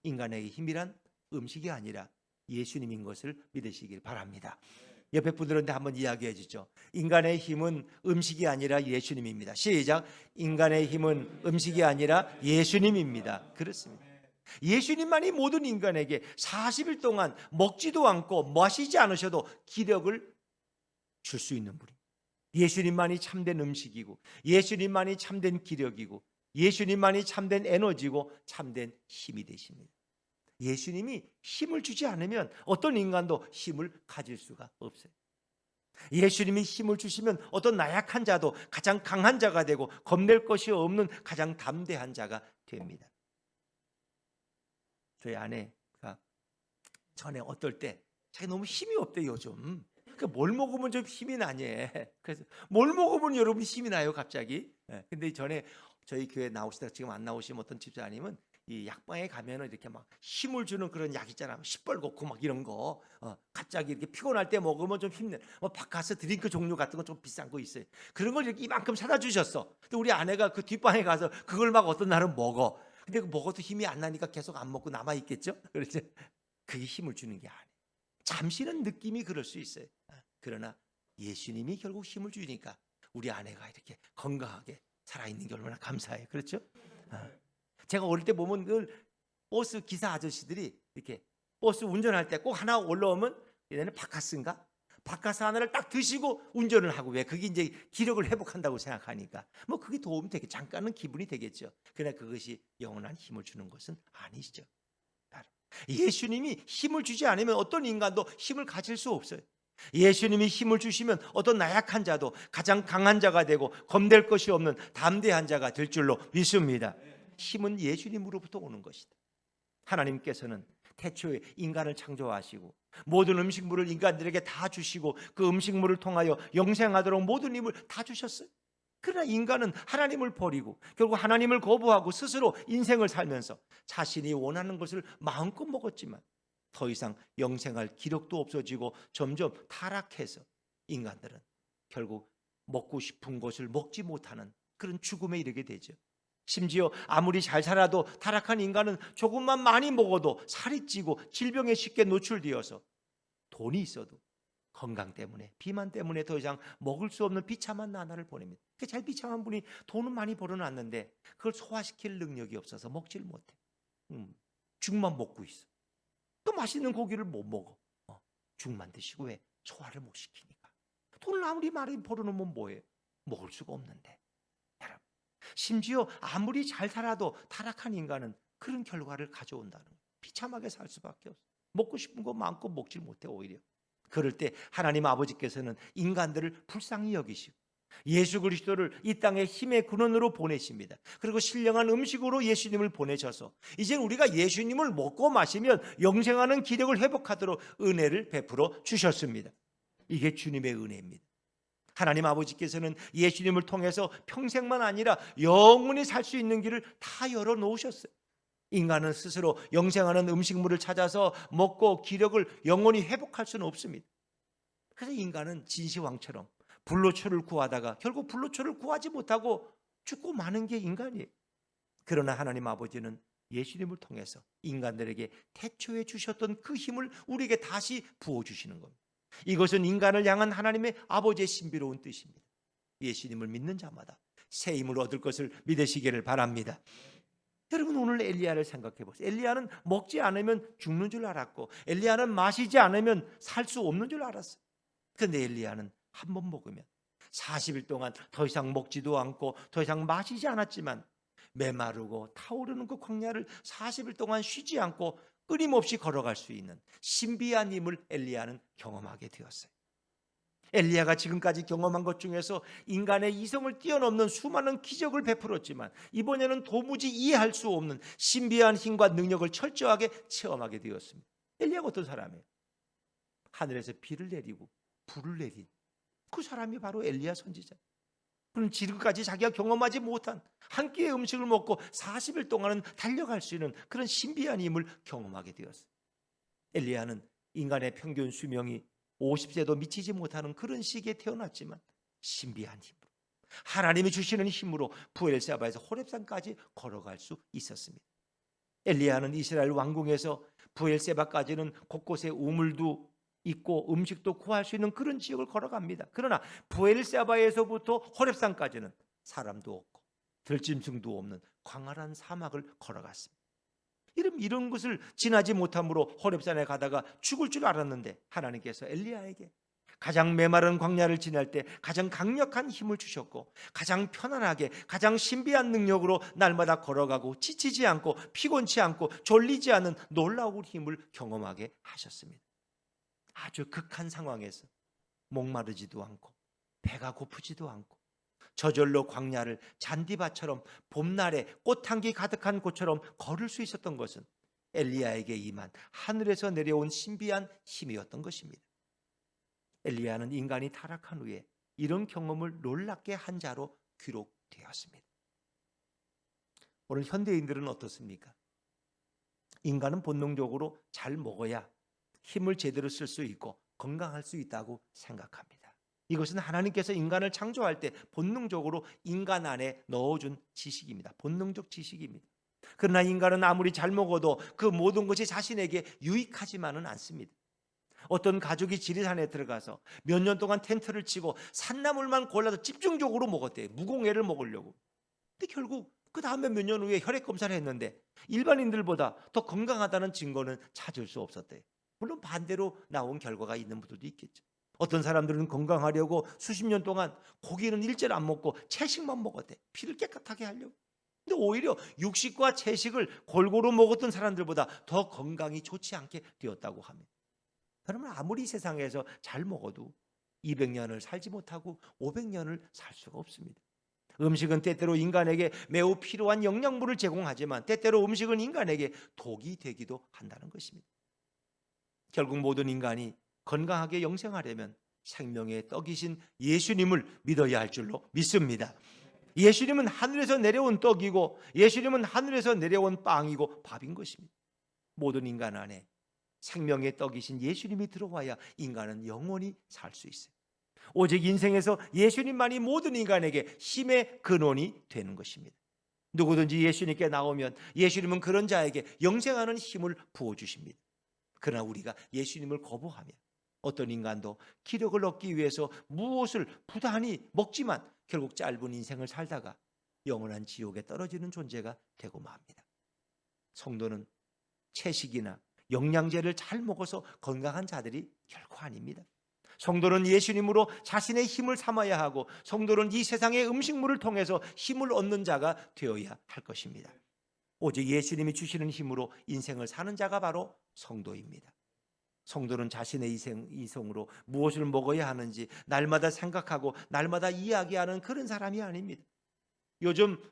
Speaker 1: 인간의 힘이란 음식이 아니라 예수님인 것을 믿으시길 바랍니다. 옆에 분들한테 한번 이야기해 주죠. 인간의 힘은 음식이 아니라 예수님입니다. 시작. 인간의 힘은 음식이 아니라 예수님입니다. 그렇습니다. 예수님만이 모든 인간에게 40일 동안 먹지도 않고 마시지 않으셔도 기력을 줄 수 있는 분입니다. 예수님만이 참된 음식이고 예수님만이 참된 기력이고 예수님만이 참된 에너지고 참된 힘이 되십니다. 예수님이 힘을 주지 않으면 어떤 인간도 힘을 가질 수가 없어요. 예수님이 힘을 주시면 어떤 나약한 자도 가장 강한 자가 되고 겁낼 것이 없는 가장 담대한 자가 됩니다. 저희 아내가 전에 어떨 때 자기 너무 힘이 없대 요즘. 그러니까 뭘 먹으면 좀 힘이 나냐. 그래서 뭘 먹으면 여러분 힘이 나요 갑자기. 근데 전에 저희 교회 나오시다가 지금 안 나오시면 어떤 집사님은 이 약방에 가면은 이렇게 막 힘을 주는 그런 약 있잖아요. 시뻘겋고 막 이런 거. 갑자기 이렇게 피곤할 때 먹으면 좀 힘내. 바카스 드링크 종류 같은 거 좀 비싼 거 있어요. 그런 걸 이렇게 이만큼 사다 주셨어. 근데 우리 아내가 그 뒷방에 가서 그걸 막 어떤 날은 먹어. 근데 그 먹어도 힘이 안 나니까 계속 안 먹고 남아 있겠죠. 그렇죠. 그게 힘을 주는 게 아니에요. 잠시는 느낌이 그럴 수 있어요. 그러나 예수님이 결국 힘을 주니까 우리 아내가 이렇게 건강하게 살아있는 게 얼마나 감사해요. 그렇죠? 제가 어릴 때 보면 그 버스 기사 아저씨들이 이렇게 버스 운전할 때 꼭 하나 올라오면 얘네는 바카스인가? 바카스 하나를 딱 드시고 운전을 하고 왜? 그게 이제 기력을 회복한다고 생각하니까 뭐 그게 도움이 되게 잠깐은 기분이 되겠죠. 그러나 그것이 영원한 힘을 주는 것은 아니시죠. 예수님이 힘을 주지 않으면 어떤 인간도 힘을 가질 수 없어요. 예수님이 힘을 주시면 어떤 나약한 자도 가장 강한 자가 되고 겁낼 것이 없는 담대한 자가 될 줄로 믿습니다. 힘은 예수님으로부터 오는 것이다. 하나님께서는 태초에 인간을 창조하시고 모든 음식물을 인간들에게 다 주시고 그 음식물을 통하여 영생하도록 모든 힘을 다 주셨어요. 그러나 인간은 하나님을 버리고 결국 하나님을 거부하고 스스로 인생을 살면서 자신이 원하는 것을 마음껏 먹었지만 더 이상 영생할 기력도 없어지고 점점 타락해서 인간들은 결국 먹고 싶은 것을 먹지 못하는 그런 죽음에 이르게 되죠. 심지어 아무리 잘 살아도 타락한 인간은 조금만 많이 먹어도 살이 찌고 질병에 쉽게 노출되어서 돈이 있어도 건강 때문에, 비만 때문에 더 이상 먹을 수 없는 비참한 나날을 보냅니다. 잘 비참한 분이 돈은 많이 벌어놨는데 그걸 소화시킬 능력이 없어서 먹질 못해. 죽만 먹고 있어. 또 맛있는 고기를 못 먹어. 죽만 드시고. 왜? 소화를 못 시키니까. 돈을 아무리 많이 벌어놓으면 뭐예요? 먹을 수가 없는데. 여러분, 심지어 아무리 잘 살아도 타락한 인간은 그런 결과를 가져온다는 거예요. 비참하게 살 수밖에 없어. 먹고 싶은 거 마음껏 먹질 못해. 오히려 그럴 때 하나님 아버지께서는 인간들을 불쌍히 여기시고 예수 그리스도를 이 땅에 힘의 근원으로 보내십니다. 그리고 신령한 음식으로 예수님을 보내셔서 이제 우리가 예수님을 먹고 마시면 영생하는 기력을 회복하도록 은혜를 베풀어 주셨습니다. 이게 주님의 은혜입니다. 하나님 아버지께서는 예수님을 통해서 평생만 아니라 영원히 살 수 있는 길을 다 열어놓으셨어요. 인간은 스스로 영생하는 음식물을 찾아서 먹고 기력을 영원히 회복할 수는 없습니다. 그래서 인간은 진시황처럼 불로초를 구하다가 결국 불로초를 구하지 못하고 죽고 마는 게 인간이에요. 그러나 하나님 아버지는 예수님을 통해서 인간들에게 태초에 주셨던 그 힘을 우리에게 다시 부어주시는 겁니다. 이것은 인간을 향한 하나님의 아버지의 신비로운 뜻입니다. 예수님을 믿는 자마다 새 힘을 얻을 것을 믿으시기를 바랍니다. 여러분, 오늘 엘리야를 생각해 보세요. 엘리야는 먹지 않으면 죽는 줄 알았고 엘리야는 마시지 않으면 살 수 없는 줄 알았어요. 그런데 엘리야는 한 번 먹으면 40일 동안 더 이상 먹지도 않고 더 이상 마시지 않았지만 메마르고 타오르는 그 광야를 40일 동안 쉬지 않고 끊임없이 걸어갈 수 있는 신비한 힘을 엘리야는 경험하게 되었어요. 엘리야가 지금까지 경험한 것 중에서 인간의 이성을 뛰어넘는 수많은 기적을 베풀었지만 이번에는 도무지 이해할 수 없는 신비한 힘과 능력을 철저하게 체험하게 되었습니다. 엘리야가 어떤 사람이에요? 하늘에서 비를 내리고 불을 내린 그 사람이 바로 엘리야 선지자예요. 그럼 지금까지 자기가 경험하지 못한 한 끼의 음식을 먹고 40일 동안은 달려갈 수 있는 그런 신비한 힘을 경험하게 되었어요. 엘리야는 인간의 평균 수명이 50세도 미치지 못하는 그런 시기에 태어났지만 신비한 힘으로 하나님이 주시는 힘으로 부엘세바에서 호렙산까지 걸어갈 수 있었습니다. 엘리야는 이스라엘 왕궁에서 부엘세바까지는 곳곳에 우물도 있고 음식도 구할 수 있는 그런 지역을 걸어갑니다. 그러나 부엘세바에서부터 호렙산까지는 사람도 없고 들짐승도 없는 광활한 사막을 걸어갔습니다. 이런 것을 지나지 못함으로 호렙산에 가다가 죽을 줄 알았는데 하나님께서 엘리야에게 가장 메마른 광야를 지날 때 가장 강력한 힘을 주셨고 가장 편안하게 가장 신비한 능력으로 날마다 걸어가고 지치지 않고 피곤치 않고 졸리지 않은 놀라운 힘을 경험하게 하셨습니다. 아주 극한 상황에서 목마르지도 않고 배가 고프지도 않고 저절로 광야를 잔디밭처럼 봄날에 꽃향기 가득한 곳처럼 걸을 수 있었던 것은 엘리야에게 임한 하늘에서 내려온 신비한 힘이었던 것입니다. 엘리야는 인간이 타락한 후에 이런 경험을 놀랍게 한 자로 기록되었습니다. 오늘 현대인들은 어떻습니까? 인간은 본능적으로 잘 먹어야 힘을 제대로 쓸 수 있고 건강할 수 있다고 생각합니다. 이것은 하나님께서 인간을 창조할 때 본능적으로 인간 안에 넣어준 지식입니다. 본능적 지식입니다. 그러나 인간은 아무리 잘 먹어도 그 모든 것이 자신에게 유익하지만은 않습니다. 어떤 가족이 지리산에 들어가서 몇 년 동안 텐트를 치고 산나물만 골라서 집중적으로 먹었대요. 무공해를 먹으려고. 근데 결국 그 다음에 몇 년 후에 혈액 검사를 했는데 일반인들보다 더 건강하다는 증거는 찾을 수 없었대요. 물론 반대로 나온 결과가 있는 분들도 있겠죠. 어떤 사람들은 건강하려고 수십 년 동안 고기는 일절 안 먹고 채식만 먹었대. 피를 깨끗하게 하려고. 근데 오히려 육식과 채식을 골고루 먹었던 사람들보다 더 건강이 좋지 않게 되었다고 합니다. 그러면 아무리 세상에서 잘 먹어도 200년을 살지 못하고 500년을 살 수가 없습니다. 음식은 때때로 인간에게 매우 필요한 영양분을 제공하지만 때때로 음식은 인간에게 독이 되기도 한다는 것입니다. 결국 모든 인간이 건강하게 영생하려면 생명의 떡이신 예수님을 믿어야 할 줄로 믿습니다. 예수님은 하늘에서 내려온 떡이고 예수님은 하늘에서 내려온 빵이고 밥인 것입니다. 모든 인간 안에 생명의 떡이신 예수님이 들어와야 인간은 영원히 살 수 있어요. 오직 인생에서 예수님만이 모든 인간에게 힘의 근원이 되는 것입니다. 누구든지 예수님께 나오면 예수님은 그런 자에게 영생하는 힘을 부어주십니다. 그러나 우리가 예수님을 거부하면 어떤 인간도 기력을 얻기 위해서 무엇을 부단히 먹지만 결국 짧은 인생을 살다가 영원한 지옥에 떨어지는 존재가 되고 맙니다. 성도는 채식이나 영양제를 잘 먹어서 건강한 자들이 결코 아닙니다. 성도는 예수님으로 자신의 힘을 삼아야 하고 성도는 이 세상의 음식물을 통해서 힘을 얻는 자가 되어야 할 것입니다. 오직 예수님이 주시는 힘으로 인생을 사는 자가 바로 성도입니다. 성도는 자신의 이성으로 무엇을 먹어야 하는지 날마다 생각하고 날마다 이야기하는 그런 사람이 아닙니다. 요즘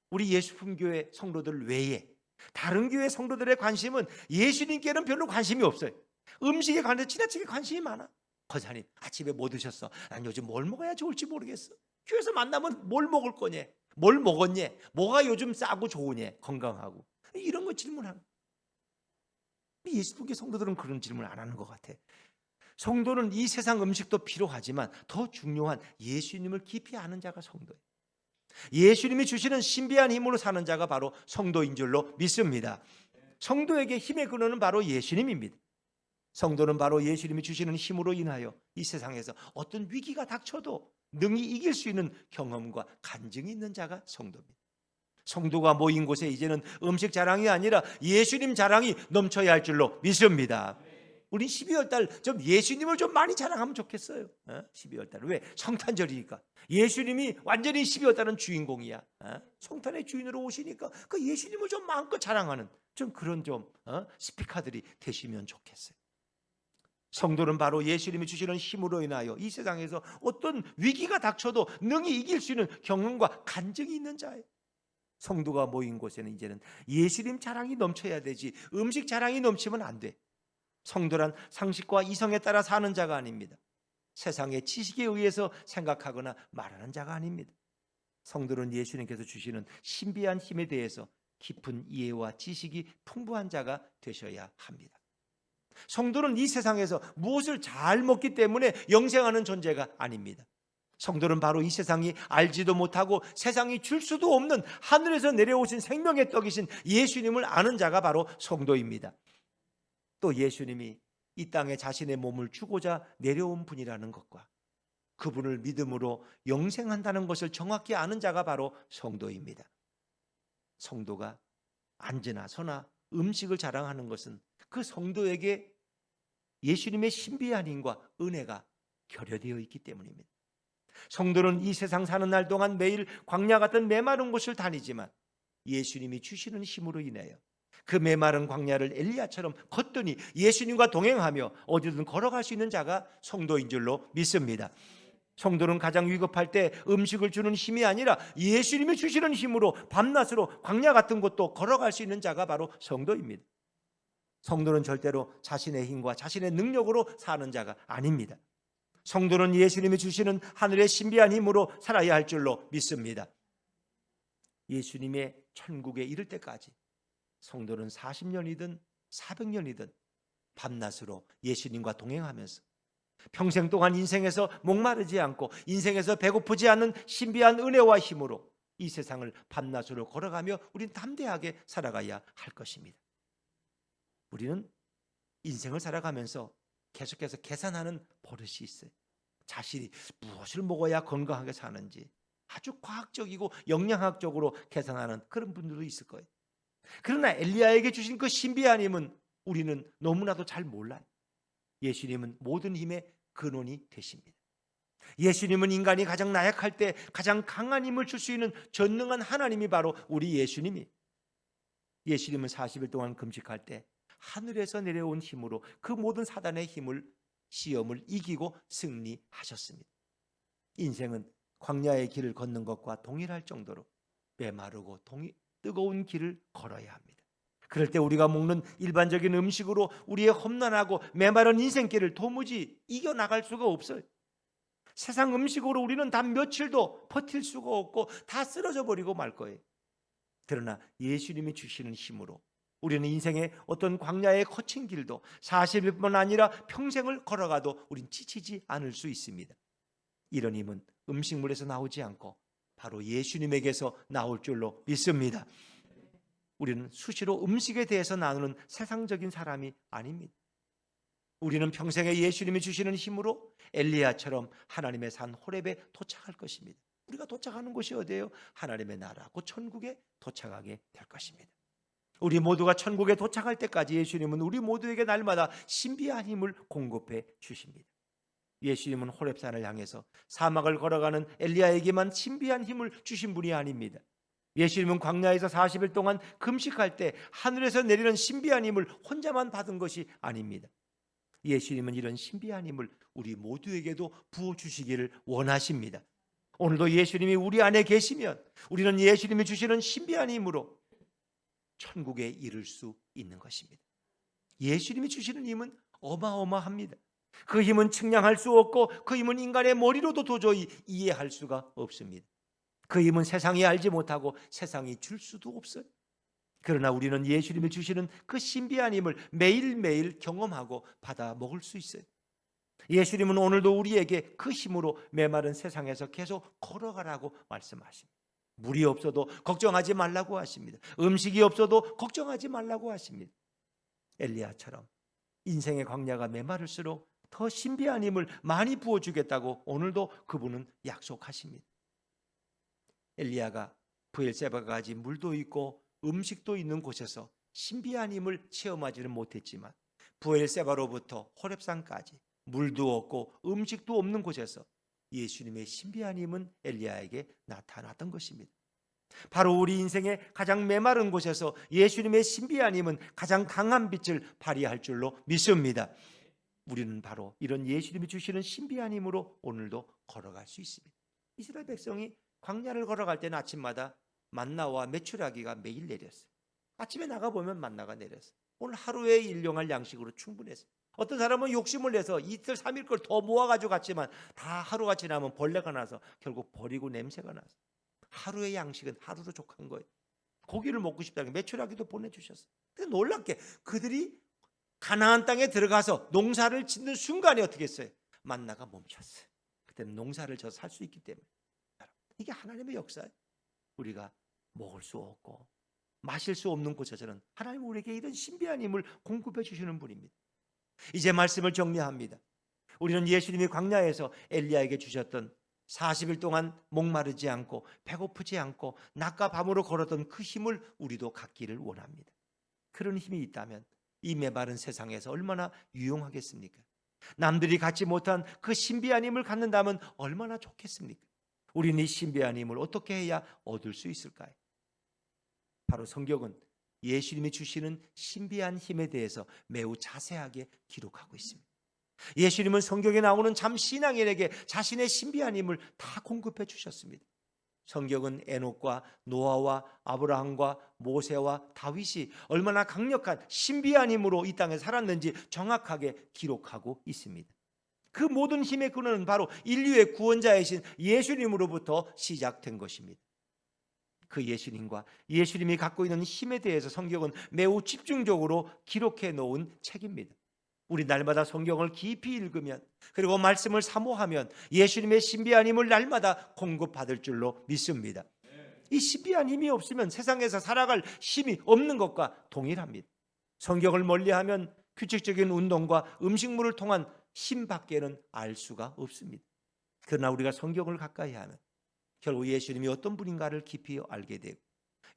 Speaker 1: 우리 예수품교회 성도들 외에 다른 교회 성도들의 관심은 예수님께는 별로 관심이 없어요. 음식에 관해서 지나치게 관심이 많아. 권사님 아침에 뭐 드셨어? 난 요즘 뭘 먹어야 좋을지 모르겠어. 교회에서 만나면 뭘 먹을 거냐? 뭘 먹었냐? 뭐가 요즘 싸고 좋으냐? 건강하고 이런 거 질문하는. 예수님께 성도들은 그런 질문 안 하는 것 같아. 성도는 이 세상 음식도 필요하지만 더 중요한 예수님을 깊이 아는 자가 성도예요. 예수님이 주시는 신비한 힘으로 사는 자가 바로 성도인 줄로 믿습니다. 성도에게 힘의 근원은 바로 예수님입니다. 성도는 바로 예수님이 주시는 힘으로 인하여 이 세상에서 어떤 위기가 닥쳐도 능히 이길 수 있는 경험과 간증이 있는 자가 성도입니다. 성도가 모인 곳에 이제는 음식 자랑이 아니라 예수님 자랑이 넘쳐야 할 줄로 믿습니다. 우리 12월 달 좀 예수님을 좀 많이 자랑하면 좋겠어요. 12월 달 왜? 성탄절이니까. 예수님이 완전히 12월 달은 주인공이야. 성탄의 주인으로 오시니까 그 예수님을 좀 마음껏 자랑하는 좀 그런 스피커들이 되시면 좋겠어요. 성도는 바로 예수님이 주시는 힘으로 인하여 이 세상에서 어떤 위기가 닥쳐도 능히 이길 수 있는 경험과 간증이 있는 자예요. 성도가 모인 곳에는 이제는 예수님 자랑이 넘쳐야 되지 음식 자랑이 넘치면 안 돼. 성도란 상식과 이성에 따라 사는 자가 아닙니다. 세상의 지식에 의해서 생각하거나 말하는 자가 아닙니다. 성도는 예수님께서 주시는 신비한 힘에 대해서 깊은 이해와 지식이 풍부한 자가 되셔야 합니다. 성도는 이 세상에서 무엇을 잘 먹기 때문에 영생하는 존재가 아닙니다. 성도는 바로 이 세상이 알지도 못하고 세상이 줄 수도 없는 하늘에서 내려오신 생명의 떡이신 예수님을 아는 자가 바로 성도입니다. 또 예수님이 이 땅에 자신의 몸을 주고자 내려온 분이라는 것과 그분을 믿음으로 영생한다는 것을 정확히 아는 자가 바로 성도입니다. 성도가 앉으나 서나 음식을 자랑하는 것은 그 성도에게 예수님의 신비한 힘과 은혜가 결여되어 있기 때문입니다. 성도는 이 세상 사는 날 동안 매일 광야 같은 메마른 곳을 다니지만 예수님이 주시는 힘으로 인하여 그 메마른 광야를 엘리야처럼 걷더니 예수님과 동행하며 어디든 걸어갈 수 있는 자가 성도인 줄로 믿습니다. 성도는 가장 위급할 때 음식을 주는 힘이 아니라 예수님이 주시는 힘으로 밤낮으로 광야 같은 곳도 걸어갈 수 있는 자가 바로 성도입니다. 성도는 절대로 자신의 힘과 자신의 능력으로 사는 자가 아닙니다. 성도는 예수님이 주시는 하늘의 신비한 힘으로 살아야 할 줄로 믿습니다. 예수님의 천국에 이를 때까지 성도는 40년이든 400년이든 밤낮으로 예수님과 동행하면서 평생 동안 인생에서 목마르지 않고 인생에서 배고프지 않는 신비한 은혜와 힘으로 이 세상을 밤낮으로 걸어가며 우리는 담대하게 살아가야 할 것입니다. 우리는 인생을 살아가면서 계속해서 계산하는 버릇이 있어요. 자신이 무엇을 먹어야 건강하게 사는지 아주 과학적이고 영양학적으로 계산하는 그런 분들도 있을 거예요. 그러나 엘리야에게 주신 그 신비한 힘은 우리는 너무나도 잘 몰라요. 예수님은 모든 힘의 근원이 되십니다. 예수님은 인간이 가장 나약할 때 가장 강한 힘을 줄 수 있는 전능한 하나님이 바로 우리 예수님이. 예수님은 40일 동안 금식할 때 하늘에서 내려온 힘으로 그 모든 사단의 힘을 시험을 이기고 승리하셨습니다. 인생은 광야의 길을 걷는 것과 동일할 정도로 메마르고 뜨거운 길을 걸어야 합니다. 그럴 때 우리가 먹는 일반적인 음식으로 우리의 험난하고 메마른 인생길을 도무지 이겨나갈 수가 없어요. 세상 음식으로 우리는 단 며칠도 버틸 수가 없고 다 쓰러져 버리고 말 거예요. 그러나 예수님이 주시는 힘으로 우리는 인생의 어떤 광야에 거친 길도 40일뿐만 아니라 평생을 걸어가도 우린 지치지 않을 수 있습니다. 이런 힘은 음식물에서 나오지 않고 바로 예수님에게서 나올 줄로 믿습니다. 우리는 수시로 음식에 대해서 나누는 세상적인 사람이 아닙니다. 우리는 평생에 예수님이 주시는 힘으로 엘리야처럼 하나님의 산 호렙에 도착할 것입니다. 우리가 도착하는 곳이 어디예요? 하나님의 나라, 곧 천국에 도착하게 될 것입니다. 우리 모두가 천국에 도착할 때까지 예수님은 우리 모두에게 날마다 신비한 힘을 공급해 주십니다. 예수님은 호렙산을 향해서 사막을 걸어가는 엘리야에게만 신비한 힘을 주신 분이 아닙니다. 예수님은 광야에서 40일 동안 금식할 때 하늘에서 내리는 신비한 힘을 혼자만 받은 것이 아닙니다. 예수님은 이런 신비한 힘을 우리 모두에게도 부어주시기를 원하십니다. 오늘도 예수님이 우리 안에 계시면 우리는 예수님이 주시는 신비한 힘으로 천국에 이를 수 있는 것입니다. 예수님이 주시는 힘은 어마어마합니다. 그 힘은 측량할 수 없고 그 힘은 인간의 머리로도 도저히 이해할 수가 없습니다. 그 힘은 세상이 알지 못하고 세상이 줄 수도 없어요. 그러나 우리는 예수님이 주시는 그 신비한 힘을 매일매일 경험하고 받아 먹을 수 있어요. 예수님은 오늘도 우리에게 그 힘으로 메마른 세상에서 계속 걸어가라고 말씀하십니다. 물이 없어도 걱정하지 말라고 하십니다. 음식이 없어도 걱정하지 말라고 하십니다. 엘리야처럼 인생의 광야가 메마를수록 더 신비한 힘을 많이 부어주겠다고 오늘도 그분은 약속하십니다. 엘리야가 브엘세바가 가진 물도 있고 음식도 있는 곳에서 신비한 힘을 체험하지는 못했지만 브엘세바로부터 호렙산까지 물도 없고 음식도 없는 곳에서 예수님의 신비한 힘은 엘리야에게 나타났던 것입니다. 바로 우리 인생의 가장 메마른 곳에서 예수님의 신비한 힘은 가장 강한 빛을 발휘할 줄로 믿습니다. 우리는 바로 이런 예수님이 주시는 신비한 힘으로 오늘도 걸어갈 수 있습니다. 이스라엘 백성이 광야를 걸어갈 때는 아침마다 만나와 메추라기가 매일 내렸어요. 아침에 나가보면 만나가 내렸어요. 오늘 하루에 일용할 양식으로 충분했어요. 어떤 사람은 욕심을 내서 이틀 3일 걸 더 모아가지고 갔지만 다 하루가 지나면 벌레가 나서 결국 버리고 냄새가 나서 하루의 양식은 하루로 족한 거예요. 고기를 먹고 싶다는 메추라기도 보내주셨어요. 근데 놀랍게 그들이 가나안 땅에 들어가서 농사를 짓는 순간에 어떻게 했어요? 만나가 멈췄어요. 그때는 농사를 져서 살 수 있기 때문에. 이게 하나님의 역사예요. 우리가 먹을 수 없고 마실 수 없는 곳에서는 하나님 우리에게 이런 신비한 힘을 공급해 주시는 분입니다. 이제 말씀을 정리합니다. 우리는 예수님이 광야에서 엘리야에게 주셨던 40일 동안 목마르지 않고 배고프지 않고 낮과 밤으로 걸었던 그 힘을 우리도 갖기를 원합니다. 그런 힘이 있다면 이 메마른 세상에서 얼마나 유용하겠습니까? 남들이 갖지 못한 그 신비한 힘을 갖는다면 얼마나 좋겠습니까? 우리는 이 신비한 힘을 어떻게 해야 얻을 수 있을까요? 바로 성경은 예수님이 주시는 신비한 힘에 대해서 매우 자세하게 기록하고 있습니다. 예수님은 성경에 나오는 참 신앙인에게 자신의 신비한 힘을 다 공급해 주셨습니다. 성경은 에녹과 노아와 아브라함과 모세와 다윗이 얼마나 강력한 신비한 힘으로 이 땅에 살았는지 정확하게 기록하고 있습니다. 그 모든 힘의 근원은 바로 인류의 구원자이신 예수님으로부터 시작된 것입니다. 그 예수님과 예수님이 갖고 있는 힘에 대해서 성경은 매우 집중적으로 기록해 놓은 책입니다. 우리 날마다 성경을 깊이 읽으면 그리고 말씀을 사모하면 예수님의 신비한 힘을 날마다 공급받을 줄로 믿습니다. 이 신비한 힘이 없으면 세상에서 살아갈 힘이 없는 것과 동일합니다. 성경을 멀리하면 규칙적인 운동과 음식물을 통한 힘밖에는 알 수가 없습니다. 그러나 우리가 성경을 가까이 하면 결국 예수님이 어떤 분인가를 깊이 알게 되고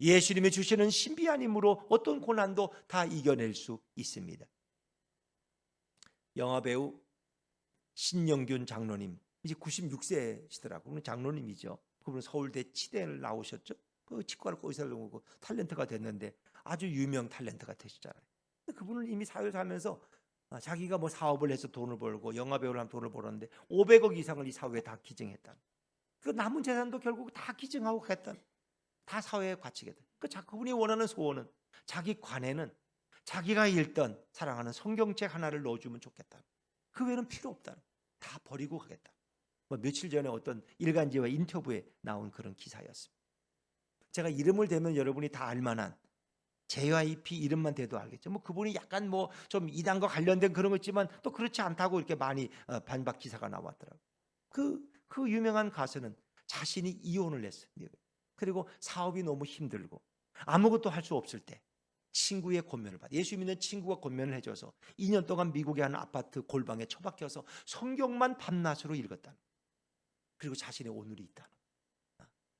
Speaker 1: 예수님이 주시는 신비한 힘으로 어떤 고난도 다 이겨낼 수 있습니다. 영화배우 신영균 장로님, 이제 96세시더라고요. 그분 장로님이죠. 그분은 서울대 치대를 나오셨죠. 그 치과를 거기서 오고 탤런트가 됐는데 아주 유명 탤런트가 되시잖아요. 근데 그분은 이미 사회를 살면서 자기가 뭐 사업을 해서 돈을 벌고 영화배우를 하면 돈을 벌었는데 500억 이상을 이 사회에 다 기증했다. 그 남은 재산도 결국 다 기증하고 했던, 다 사회에 바치겠다. 그분이 원하는 소원은 자기 관에는 자기가 읽던 사랑하는 성경책 하나를 넣어주면 좋겠다. 그 외에는 필요 없다. 다 버리고 가겠다. 뭐 며칠 전에 어떤 일간지와 인터뷰에 나온 그런 기사였습니다. 제가 이름을 대면 여러분이 다 알만한 JYP 이름만 대도 알겠죠. 뭐 그분이 약간 뭐 좀 이단과 관련된 그런 거 있지만 또 그렇지 않다고 이렇게 많이 반박 기사가 나왔더라고요. 그 유명한 가수는 자신이 이혼을 했어요. 그리고 사업이 너무 힘들고 아무것도 할 수 없을 때 친구의 권면을 받아, 예수 믿는 친구가 권면을 해줘서 2년 동안 미국의 한 아파트 골방에 처박혀서 성경만 밤낮으로 읽었다는, 그리고 자신의 오늘이 있다는,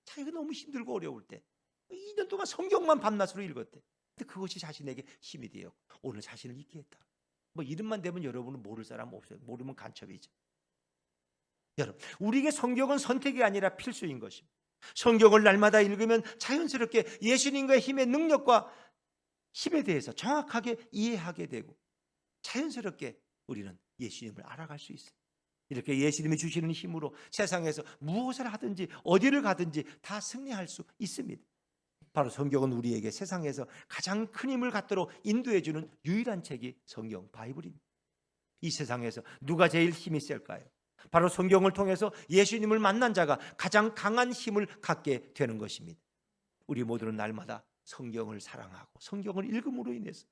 Speaker 1: 자기가 너무 힘들고 어려울 때 2년 동안 성경만 밤낮으로 읽었대. 근데 그것이 자신에게 힘이 되어 오늘 자신을 있게 했다. 뭐 이름만 되면 여러분은 모를 사람 없어요. 모르면 간첩이죠. 여러분, 우리에게 성경은 선택이 아니라 필수인 것입니다. 성경을 날마다 읽으면 자연스럽게 예수님과의 힘의 능력과 힘에 대해서 정확하게 이해하게 되고 자연스럽게 우리는 예수님을 알아갈 수 있어요. 이렇게 예수님이 주시는 힘으로 세상에서 무엇을 하든지 어디를 가든지 다 승리할 수 있습니다. 바로 성경은 우리에게 세상에서 가장 큰 힘을 갖도록 인도해 주는 유일한 책이 성경 바이블입니다. 이 세상에서 누가 제일 힘이 셀까요? 바로 성경을 통해서 예수님을 만난 자가 가장 강한 힘을 갖게 되는 것입니다. 우리 모두는 날마다 성경을 사랑하고 성경을 읽음으로 인해서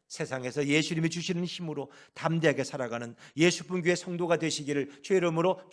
Speaker 1: 세상에서 예수님이 주시는 힘으로 담대하게 살아가는 예수분교의 성도가 되시기를 주의 이름으로